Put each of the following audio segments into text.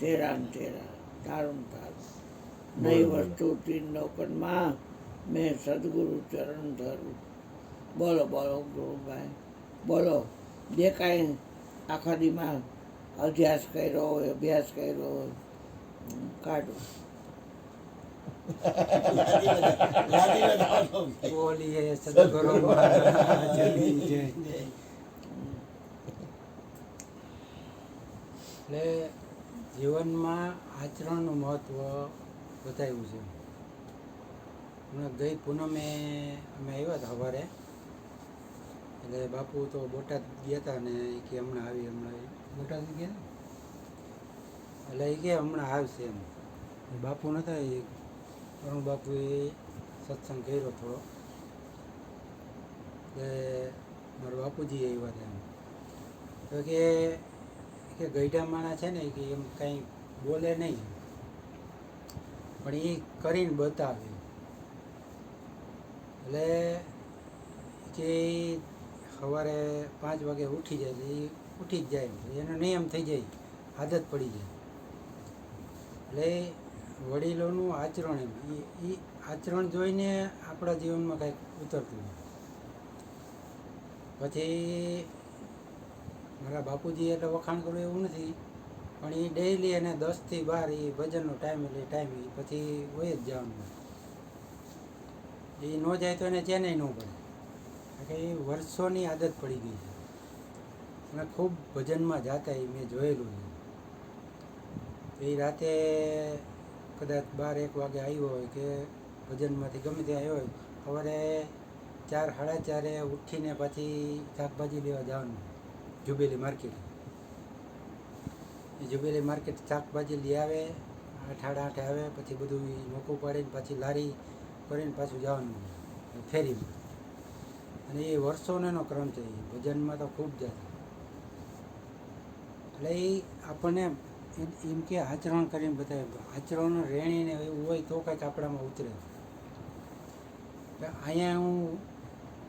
તેરા ને તેરા, તારું ને તારું. નહીં વસ્તુ તીન લોકનમાં, મેં સદગુરુ ચરણ ધરું. બોલો બોલો ગુરુભાઈ, બોલો. જે કાંઈ આખા દીમાં અભ્યાસ કર્યો હોય કાઢો. બોલીએ સદગુરુ મહારાજની જય. એટલે જીવનમાં આચરણનું મહત્ત્વ બતાવ્યું છે. હમણાં ગઈ પૂનમે અમે આવ્યા હતા સવારે, એટલે બાપુ તો બોટાદ ગયા હતા ને એ કે હમણાં બોટાદ ગયા એટલે એ કે હમણાં આવશે એમ. બાપુ નહોતા, એ અરુણ બાપુએ સત્સંગ કર્યો થોડો, એટલે મારા બાપુજી આવ્યા હતા એમ. તો કે ગઈઢા માણસ છે ને કે એમ કાંઈ બોલે નહીં, પણ એ કરીને બતાવે. એટલે કે સવારે 5 વાગે ઉઠી જાય એટલે એ ઉઠી જ જાય, એનો નિયમ થઈ જાય, આદત પડી જાય. એટલે વડીલોનું આચરણ એમ એ આચરણ જોઈને આપણા જીવનમાં કાંઈક ઉતરતું હોય. પછી મારા બાપુજી એટલે વખાણ કરવું એવું નથી, પણ એ ડેઈલી અને 10 થી 12 એ ભજનનો ટાઈમ એટલે ટાઈમ પછી હોય જ જવાનું. એ ન જાય તો એને ચેન્નાઈ ન પડે, કે એ વર્ષોની આદત પડી ગઈ છે. અને ખૂબ ભજનમાં જાતા એ મેં જોયેલું છે. એ રાતે કદાચ 12-1 વાગે આવ્યો હોય કે ભજનમાંથી ગમે ત્યાં આવ્યો હોય, સવારે 4-4:30 ઉઠીને પછી શાકભાજી લેવા જવાનું જુબેલી માર્કેટ. એ જુબેલી માર્કેટ શાકભાજી લઈ આવે, 8-8 આવે, પછી બધું મોકું પાડીને પાછી લારી કરીને પાછું જવાનું ફેરીમાં. અને એ વર્ષોનો એનો ક્રમ છે. ભજનમાં તો ખૂબ જાય. એટલે એ આપણને એમ કે આચરણ કરીને બતાવે, આચરણ રેણીને એવું હોય તો કંઈક આપણામાં ઉતરે. અહીંયા હું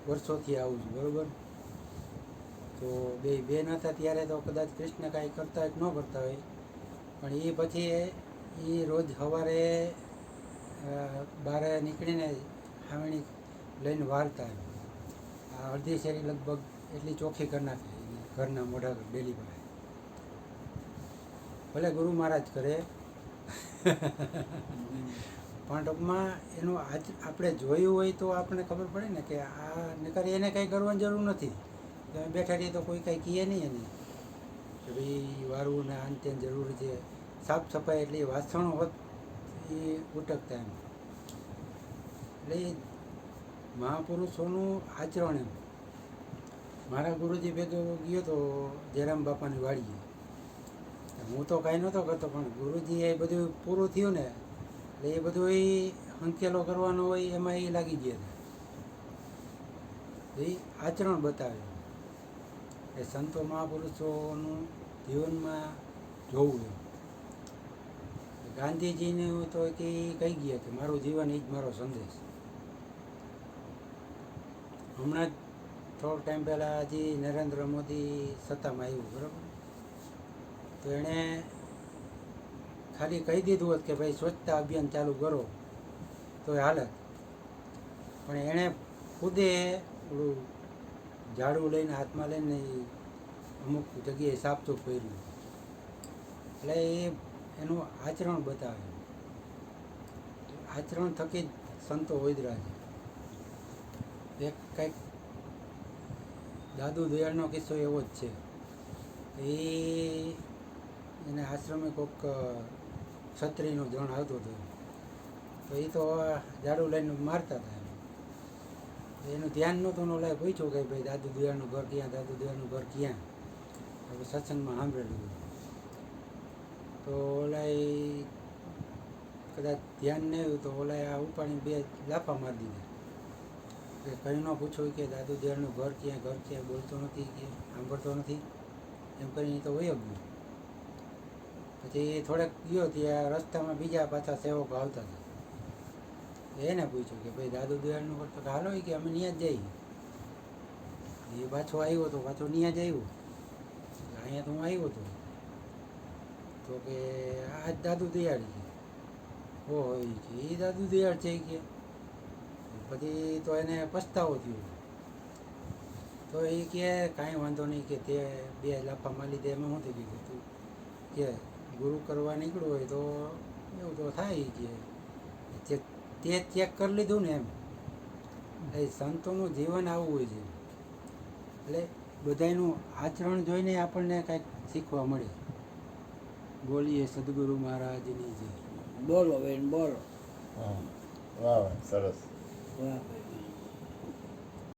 વર્ષોથી આવું છું, બરાબર. તો બેન હતા ત્યારે તો કદાચ કૃષ્ણ કાંઈ કરતા હોય કે ન કરતા હોય, પણ એ પછી એ રોજ સવારે 12 નીકળીને હાવણી લઈને વાળતા. અડધી શેરી લગભગ એટલી ચોખ્ખી કરી નાખે ઘરના મોઢા ડેલી પર. ભલે ગુરુ મહારાજ કરે, પણ ટૂંકમાં એનું આપણે જોયું હોય તો આપણને ખબર પડે ને કે આ નકર એને કંઈ કરવાની જરૂર નથી. તમે બેઠા રહીએ તો કોઈ કંઈ કહે નહીં એને કે ભાઈ વારવું ને આન તેની જરૂર છે. સાફ સફાઈ એટલી વાસણો હોત એ ઉટકતા એમ. એટલે મહાપુરુષોનું આચરણ એમ. મારા ગુરુજી ભેગો ગયો તો જયરામ બાપાની વાડીએ. હું તો કાંઈ નહોતો કરતો, પણ ગુરુજી એ બધું પૂરું થયું ને એટલે એ બધું એ હંકેલો કરવાનો હોય એમાં એ લાગી ગયા હતા. એ આચરણ બતાવે. એ સંતો મહાપુરુષોનું જીવનમાં જોવું એમ. ગાંધીજીને તો કે કહી ગયા કે મારું જીવન એ જ મારો સંદેશ. હમણાં જ થોડો ટાઈમ પહેલાં હજી નરેન્દ્ર મોદી સત્તામાં આવ્યું, બરાબર. તો એણે ખાલી કહી દીધું હોત કે ભાઈ સ્વચ્છતા અભિયાન ચાલુ કરો તો એ હાલત, પણ એણે ખુદે ઓલું ઝાડુ લઈને હાથમાં લઈને અમુક જગ્યાએ સાફસૂફ કર્યું. એટલે એનું આચરણ બતાવે. આચરણ થકી જ સંતો હોદરા છે. એક કંઈક દાદુ દયાળનો કિસ્સો એવો જ છે. એને આશ્રમે કોઈક છત્રીનો જણ આવતો હતો, તો એ તો ઝાડુ લઈને મારતા હતા. એનું ધ્યાન નહોતું. ઓલાએ પૂછ્યું કે ભાઈ દાદુ દયાળનું ઘર ક્યાં, દાદુ દયાળનું ઘર ક્યાં? હવે સત્સંગમાં સાંભળેલું. તો ઓલાએ કદાચ ધ્યાન નહીં આવ્યું તો ઓલાએ આ ઉપાડીને 2 લાફા મારી દીધા. કે કંઈ ન પૂછ્યું કે દાદુ દયાળનું ઘર ક્યાં બોલતો નથી, કે સાંભળતો નથી, એમ કરીને તો વયો ગયો. પછી થોડેક ગયો ત્યાં રસ્તામાં બીજા પાછા સેવકો આવતા હતા. એને પૂછ્યું કે ભાઈ દાદુ દયાળનું ઘર, તો હાલો કે અમે ત્યાં જ જઈએ. એ પાછો આવ્યો તો પાછો ત્યાં જ આવ્યો. અહીંયા તો હું આવ્યો હતો. તો કે આ દાદુ દિયાળી છે ઓહો એ કે એ દાદુ દિયાળ છે કે પછી તો એને પસ્તાવો થયો તો એ કે કાંઈ વાંધો નહીં કે તે 2 લાફામાં લીધે એમાં શું થઈ ગયું તું કે ગુરુ કરવા નીકળ્યું હોય તો એવું તો થાય કે તે ચેક કરી લીધું ને એમ એ સંતોનું જીવન આવું હોય છે એટલે બધાયનું આચરણ જોઈને આપણને કાંઈક શીખવા મળે. બોલીએ સદગુરુ મહારાજની જય. બોલો બેન બોલો. વાહ વાહ સરસ. વાહ